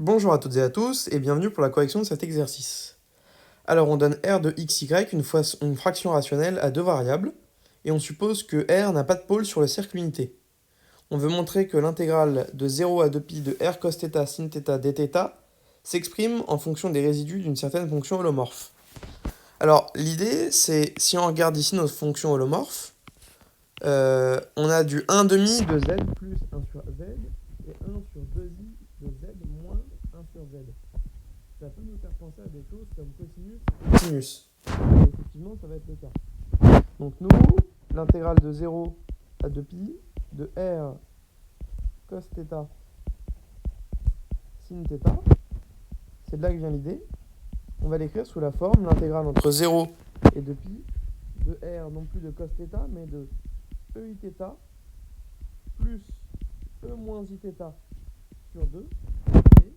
Bonjour à toutes et à tous et bienvenue pour la correction de cet exercice. Alors on donne r de xy une fraction rationnelle à deux variables et on suppose que r n'a pas de pôle sur le cercle unité. On veut montrer que l'intégrale de 0 à 2pi de r cos θ sin θ dθ s'exprime en fonction des résidus d'une certaine fonction holomorphe. Alors l'idée c'est, si on regarde ici notre fonction holomorphe, on a du 1 demi de z plus 1 sur z et 1 sur 2i de z moins 1 sur z. Ça peut nous faire penser à des choses comme cosinus et sinus. Et effectivement, ça va être le cas. Donc nous, l'intégrale de 0 à 2pi de r cos θ sin θ, c'est de là que vient l'idée. On va l'écrire sous la forme l'intégrale entre 0 et 2pi de r non plus de cos θ, mais de eiθ plus e moins iθ sur 2 et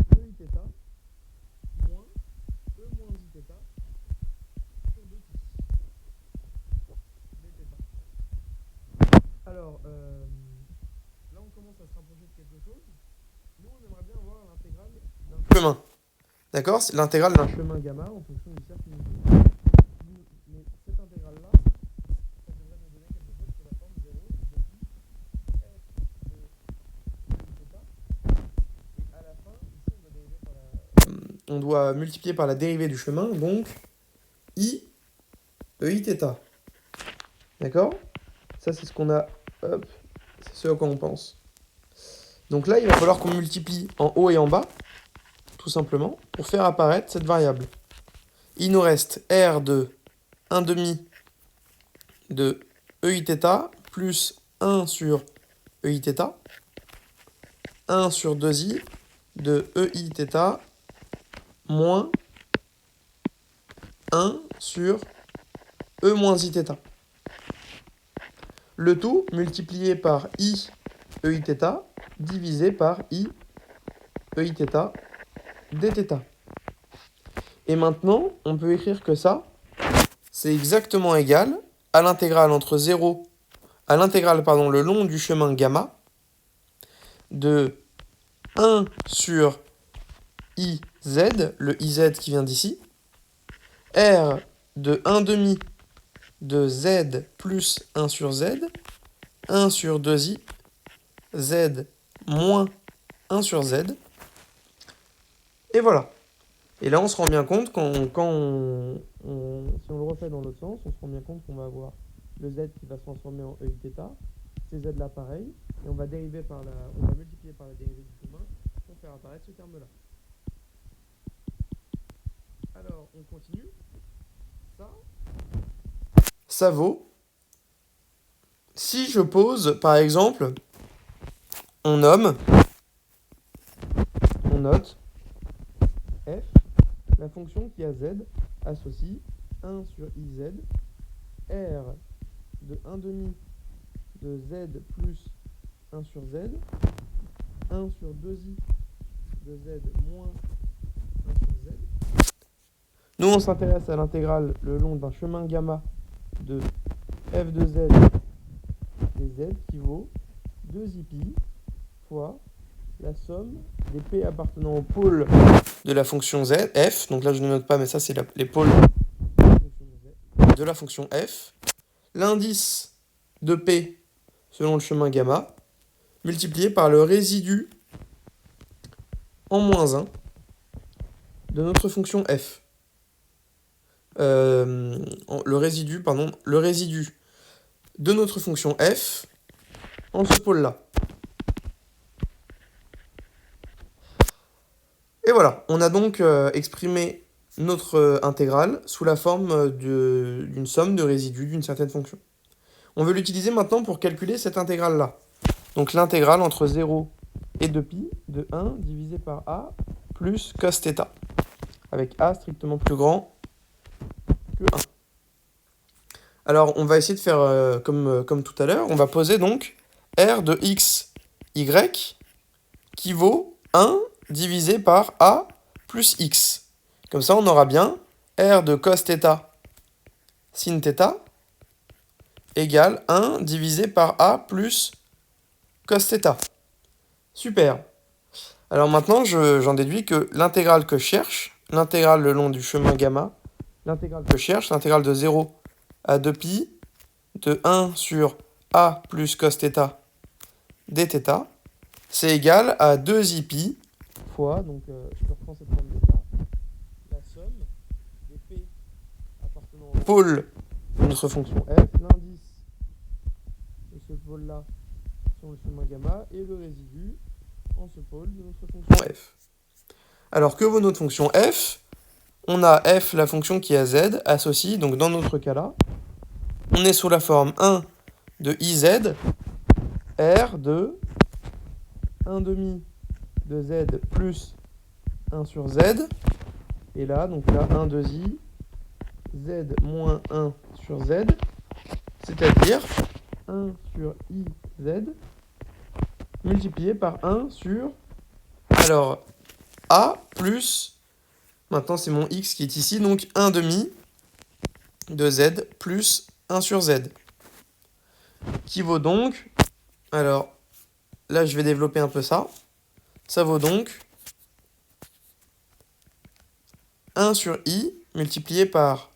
eiθ moins e moins iθ sur 2pi dθ. Alors, là on commence à se rapprocher de quelque chose. Nous on aimerait bien voir l'intégrale d'un chemin. D'accord? C'est l'intégrale d'un chemin gamma en fonction du cercle unitaire. Mais cette intégrale-là, ça devrait nous donner quelque chose sous la forme 0 de pi f de θ. Et à la fin, ici on doit dériver par on doit multiplier par la dérivée du chemin, donc i eiθ. D'accord? Ça c'est ce qu'on a, hop, c'est ce à quoi on pense. Donc là, il va falloir qu'on multiplie en haut et en bas, tout simplement, pour faire apparaître cette variable. Il nous reste r de 1 demi de eiθ plus 1 sur eiθ, 1 sur 2i de eiθ moins 1 sur e moins iθ. Le tout multiplié par i eiθ divisé par i eiθ dθ. Et maintenant, on peut écrire que ça, c'est exactement égal à l'intégrale entre 0, à l'intégrale, pardon, le long du chemin gamma de 1 sur iz, le iz qui vient d'ici, r de 1 demi de z plus 1 sur z, 1 sur 2i, z moins 1 sur z. Et voilà. Et là, on se rend bien compte, si on le refait dans l'autre sens, on se rend bien compte qu'on va avoir le z qui va se transformer en eiθ, ces z là pareil, et on va multiplier par la dérivée du chemin pour faire apparaître ce terme-là. Alors, on continue. Ça vaut, si je pose, par exemple, on note f, la fonction qui a z associe 1 sur iz, r de 1 demi de z plus 1 sur z, 1 sur 2i de z moins 1 sur z. Nous, on s'intéresse à l'intégrale le long d'un chemin gamma de f de z des z qui vaut 2ipi fois la somme des p appartenant au pôle de la fonction z, f, donc là je ne note pas, mais ça c'est les pôles de la fonction f, l'indice de p selon le chemin gamma, multiplié par le résidu en moins 1 de notre fonction f. Le résidu de notre fonction f en ce pôle-là. Et voilà, on a donc exprimé notre intégrale sous la forme d'une somme de résidus d'une certaine fonction. On veut l'utiliser maintenant pour calculer cette intégrale-là. Donc l'intégrale entre 0 et 2pi de 1 divisé par a plus cos θ, avec a strictement plus grand que 1. Alors on va essayer de faire comme tout à l'heure, on va poser donc r de x, y qui vaut 1 divisé par a plus x. Comme ça, on aura bien r de cos θ sin θ égale 1 divisé par a plus cos θ. Super. Alors maintenant, j'en déduis que l'intégrale que je cherche, l'intégrale le long du chemin gamma, l'intégrale que je cherche, l'intégrale de 0 à 2pi, de 1 sur a plus cos θ dθ, c'est égal à 2i pi fois, donc je reprends cette formule-là, la somme des p appartenant au pôle de notre fonction f, l'indice de ce pôle-là sur le chemin gamma, et le résidu en ce pôle de notre fonction f. Alors que vaut notre fonction f? On a f, la fonction qui a z, associe, donc dans notre cas-là, on est sous la forme 1 de iz, r de 1 demi de z plus 1 sur z, et là, donc là, 1 de i, z moins 1 sur z, c'est-à-dire 1 sur iz multiplié par 1 sur, alors, a plus, maintenant c'est mon x qui est ici, donc 1 demi de z plus 1 sur z, qui vaut donc, alors, là je vais développer un peu ça, ça vaut donc 1 sur i multiplié par,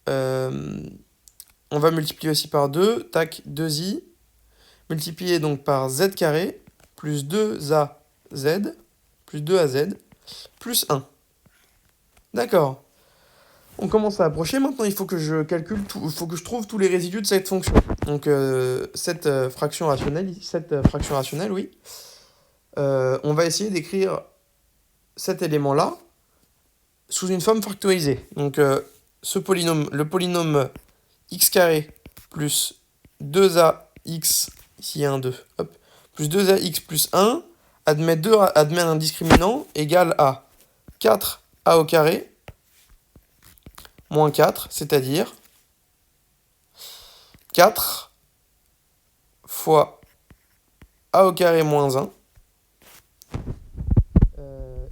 on va multiplier aussi par 2, tac, 2i, multiplié donc par z carré, plus 2az, plus 2az, plus 1. D'accord. On commence à approcher. Maintenant, il faut que je calcule tout, il faut que je trouve tous les résidus de cette fonction. Donc, cette fraction rationnelle, oui. On va essayer d'écrire cet élément-là sous une forme factorisée. Donc, ce polynôme, le polynôme x carré plus 2ax, ici il y a un 2, hop, plus 2ax plus 1, admet un discriminant égal à 4a au carré moins 4, c'est-à-dire 4 fois a au carré moins 1,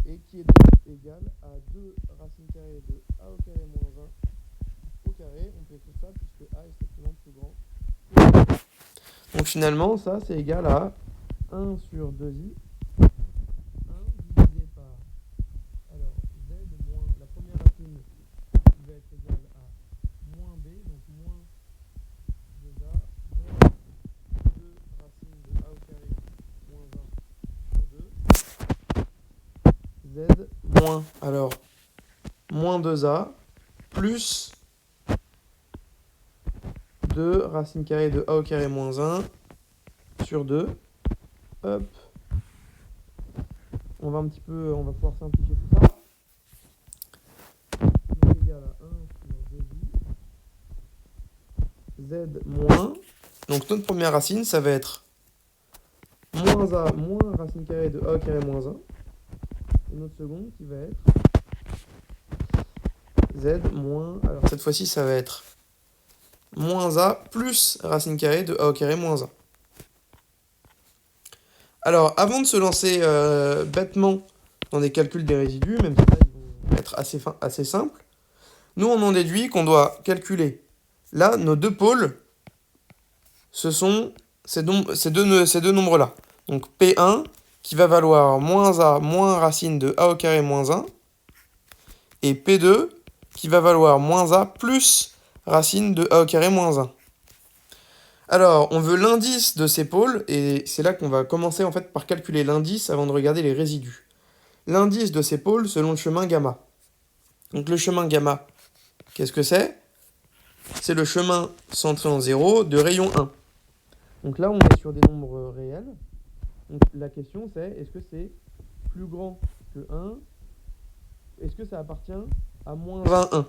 et qui est donc égal à 2 racine carrée de a au carré moins 1 au carré. On peut écrire ça puisque a est strictement plus grand. Donc finalement, ça c'est égal à 1 sur 2i, 1 divisé par, alors z moins la première racine qui va être égale à moins b, donc moins 2a, moins 2 racine de a au carré moins 1 sur 2, z moins, alors, moins 2a, plus 2 racine carrée de a au carré moins 1 sur 2, hop, on va pouvoir simplifier tout ça, donc égal à 1 sur 2i, z moins, donc notre première racine, ça va être moins a moins racine carrée de a au carré moins 1, et notre seconde qui va être z moins, alors cette fois-ci ça va être moins a plus racine carrée de a au carré moins 1. Alors avant de se lancer bêtement dans des calculs des résidus, même si là ils vont être assez simples, nous on en déduit qu'on doit calculer, là nos deux pôles, ce sont ces deux nombres-là. Donc P1 qui va valoir moins a moins racine de a au carré moins 1, et P2 qui va valoir moins a plus racine de a au carré moins 1. Alors, on veut l'indice de ces pôles, et c'est là qu'on va commencer en fait par calculer l'indice avant de regarder les résidus. L'indice de ces pôles selon le chemin gamma. Donc le chemin gamma, qu'est-ce que c'est? C'est le chemin centré en 0 de rayon 1. Donc là, on est sur des nombres réels. Donc la question c'est, est-ce que c'est plus grand que 1? Est-ce que ça appartient à moins 1?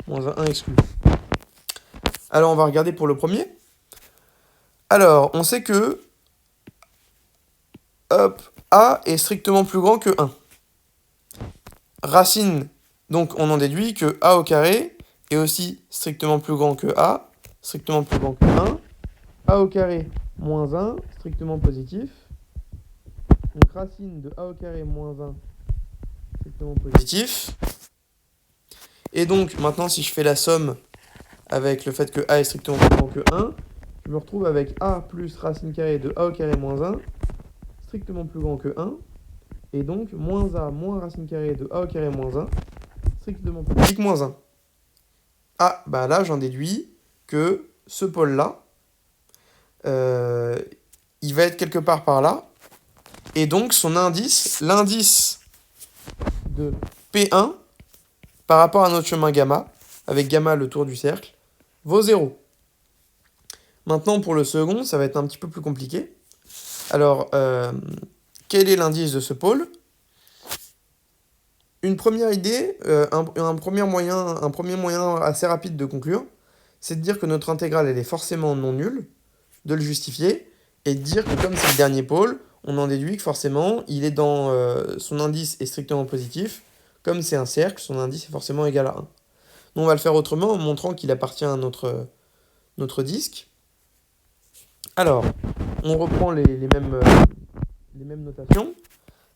Moins 1 exclu. Alors on va regarder pour le premier. Alors, on sait que hop, a est strictement plus grand que 1. Racine, donc on en déduit que a au carré est aussi strictement plus grand que a, strictement plus grand que 1. A au carré moins 1, strictement positif. Donc racine de a au carré moins 1, strictement positif. Et donc maintenant si je fais la somme avec le fait que a est strictement plus grand que 1, je me retrouve avec a plus racine carrée de a au carré moins 1 strictement plus grand que 1, et donc moins a moins racine carrée de a au carré moins 1, strictement plus grand que moins 1. Ah, bah là j'en déduis que ce pôle-là, il va être quelque part par là, et donc son indice, l'indice de P1 par rapport à notre chemin gamma, avec gamma le tour du cercle, vaut 0. Maintenant, pour le second, ça va être un petit peu plus compliqué. Alors, quel est l'indice de ce pôle? Une première idée, un premier moyen assez rapide de conclure, c'est de dire que notre intégrale, elle est forcément non nulle, de le justifier, et de dire que comme c'est le dernier pôle, on en déduit que forcément, il est dans son indice est strictement positif. Comme c'est un cercle, son indice est forcément égal à 1. Nous, on va le faire autrement en montrant qu'il appartient à notre disque. Alors, on reprend les mêmes notations.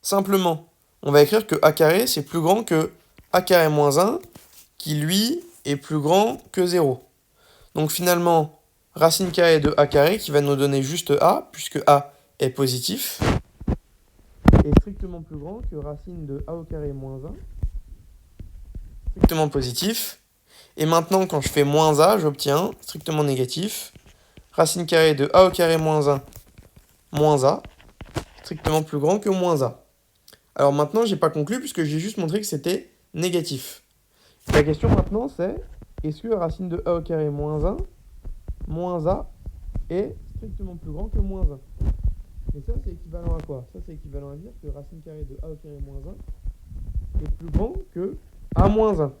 Simplement, on va écrire que a carré, c'est plus grand que a carré moins 1, qui lui est plus grand que 0. Donc finalement, racine carrée de a carré, qui va nous donner juste a, puisque a est positif, est strictement plus grand que racine de a au carré moins 1, strictement positif. Et maintenant, quand je fais moins a, j'obtiens strictement négatif. Racine carrée de a au carré moins 1, moins a, strictement plus grand que moins a. Alors maintenant, j'ai pas conclu puisque j'ai juste montré que c'était négatif. La question maintenant, c'est est-ce que racine de a au carré moins 1, moins a, est strictement plus grand que moins 1? Et ça, c'est équivalent à quoi? Ça, c'est équivalent à dire que racine carrée de a au carré moins 1 est plus grand que a moins 1.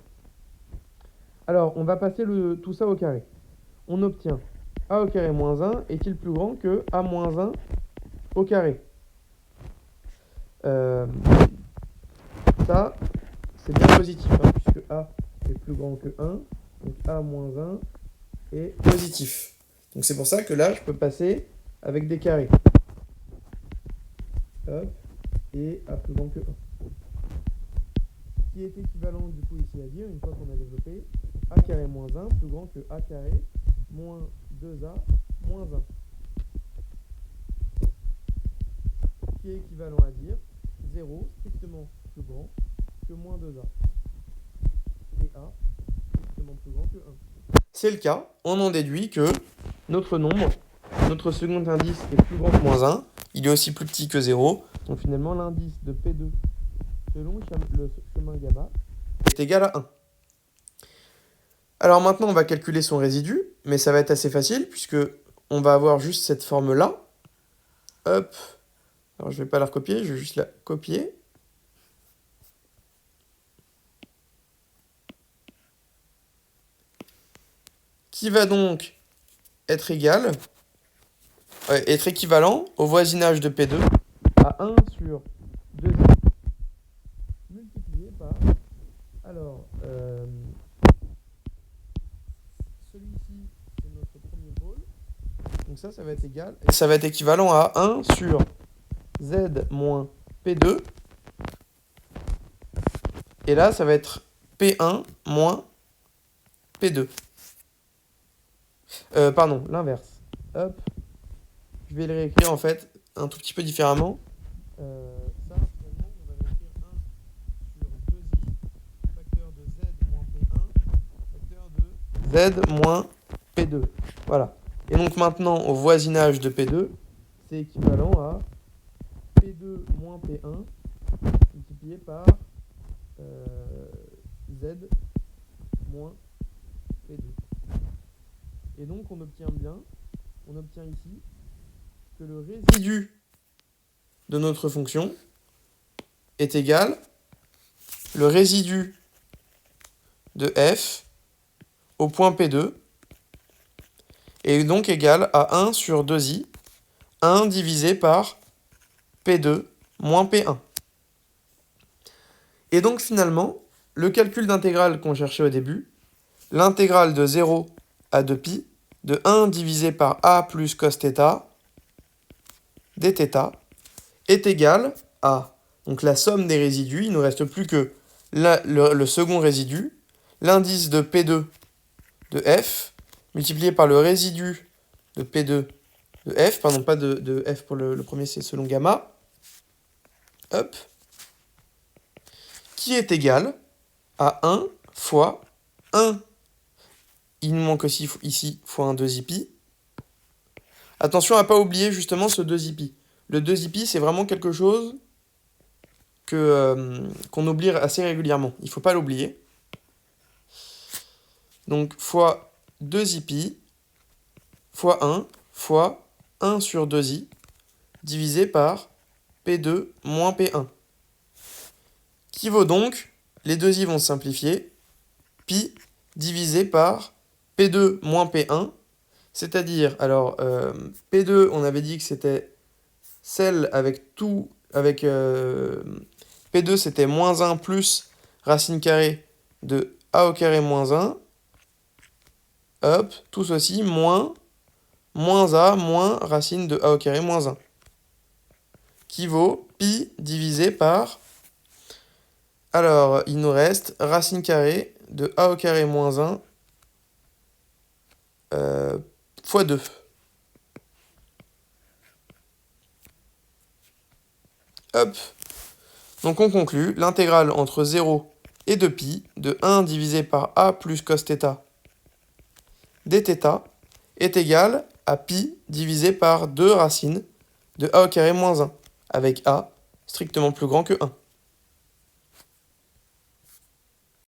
Alors, on va passer tout ça au carré. On obtient a au carré moins 1 est-il plus grand que a moins 1 au carré? Ça, c'est bien positif, puisque a est plus grand que 1, donc a moins 1 est positif. Donc c'est pour ça que là, je peux passer avec des carrés. Hop, et a plus grand que 1. Qui est équivalent du coup ici à dire, une fois qu'on a développé, a carré moins 1 plus grand que a carré moins 2a moins 1. Qui est équivalent à dire 0 strictement plus grand que moins 2a. Et a strictement plus grand que 1. C'est le cas, on en déduit que notre nombre, notre second indice est plus grand que moins 1, il est aussi plus petit que 0, donc finalement l'indice de P2 selon le chemin gamma est égal à 1. Alors maintenant on va calculer son résidu, mais ça va être assez facile puisque on va avoir juste cette forme-là. Hop, alors je ne vais pas la recopier, je vais juste la copier. Qui va donc être équivalent au voisinage de P2 à 1 sur 2i multiplié par, alors, celui-ci c'est notre premier pôle, donc ça va être égal, ça va être équivalent à 1 sur z moins P2, et là ça va être P1 moins P2. Pardon, l'inverse. Hop. Je vais le réécrire en fait un tout petit peu différemment. Ça, finalement, on va l'écrire 1 sur 2i, facteur de z moins P1, facteur de z moins P2. Voilà. Et donc maintenant, au voisinage de P2, c'est équivalent à P2 moins P1 multiplié par z moins P2. Et donc on obtient ici que le résidu de notre fonction est égal le résidu de f au point P2 est donc égal à 1 sur 2i, 1 divisé par P2 moins P1. Et donc finalement, le calcul d'intégrale qu'on cherchait au début, l'intégrale de 0 à 2pi, de 1 divisé par a plus cos θ dθ, est égal à, donc la somme des résidus, il ne nous reste plus que le second résidu, l'indice de P2 de f, multiplié par le résidu de P2 de f, pardon, pas de f pour le premier, c'est selon gamma, hop, qui est égal à 1 fois 1. Il nous manque aussi ici fois un 2i. Attention à ne pas oublier justement ce 2i. Le 2i, c'est vraiment quelque chose qu'on oublie assez régulièrement. Il ne faut pas l'oublier. Donc fois 2i fois 1 fois 1 sur 2i divisé par P2 moins P1. Qui vaut donc, les 2i vont se simplifier, pi divisé par P2 moins P1, c'est-à-dire, alors, P2, on avait dit que c'était celle avec tout, avec P2, c'était moins 1 plus racine carrée de a au carré moins 1, hop, tout ceci, moins a moins racine de a au carré moins 1, qui vaut pi divisé par, alors, il nous reste racine carrée de a au carré moins 1 fois 2. Hop. Donc on conclut, l'intégrale entre 0 et 2pi de 1 divisé par a plus cos θ dθ est égale à pi divisé par 2 racines de a au carré moins 1, avec a strictement plus grand que 1.